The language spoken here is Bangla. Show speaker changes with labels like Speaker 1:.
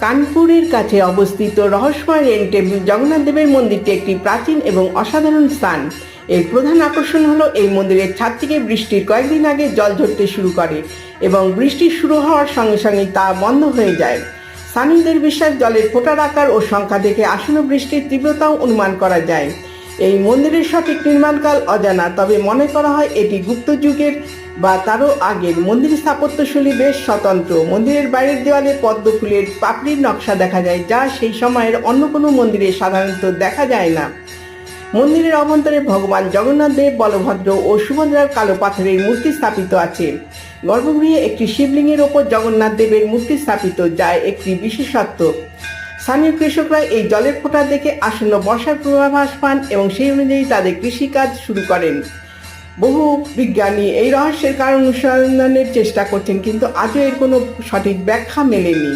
Speaker 1: কানপুরের কাছে অবস্থিত রহস্যময় রেন টেম্পল জগন্নাথ দেবের মন্দিরটি একটি প্রাচীন এবং অসাধারণ স্থান। এর প্রধান আকর্ষণ হলো এই মন্দিরের ছাদ থেকে বৃষ্টির কয়েকদিন আগে জল ঝরতে শুরু করে এবং বৃষ্টি শুরু হওয়ার সঙ্গে সঙ্গে তা বন্ধ হয়ে যায়। স্থানীয়দের বিশ্বাস, জলের ফোঁটার আকার ও সংখ্যা দেখে আসন্ন বৃষ্টির তীব্রতাও অনুমান করা যায়। এই মন্দিরের সঠিক নির্মাণকাল অজানা, তবে মনে করা হয় এটি গুপ্ত যুগের বা তারও আগের। মন্দির স্থাপত্যশৈলী বেশ স্বতন্ত্র। মন্দিরের বাইরের দেওয়ালে পদ্ম ফুলের পাপড়ির নকশা দেখা যায়, যা সেই সময়ের অন্য কোনো মন্দিরে সাধারণত দেখা যায় না। মন্দিরের অভ্যন্তরে ভগবান জগন্নাথ দেব, বলভদ্র ও সুভদ্রার কালো পাথরের মূর্তি স্থাপিত আছে। গর্ভগৃহে একটি শিবলিঙ্গের ওপর জগন্নাথ দেবের মূর্তি স্থাপিত, যা একটি বিশেষত্ব। স্থানীয় কৃষকরা এই জলের ফোঁটা দেখে আসন্ন বর্ষার পূর্বাভাস পান এবং সেই অনুযায়ী তাদের কৃষিকাজ শুরু করেন। বহু বিজ্ঞানী এই রহস্যের কারণ অনুসন্ধানের চেষ্টা করছেন, কিন্তু আজও এর কোনো সঠিক ব্যাখ্যা মেলেনি।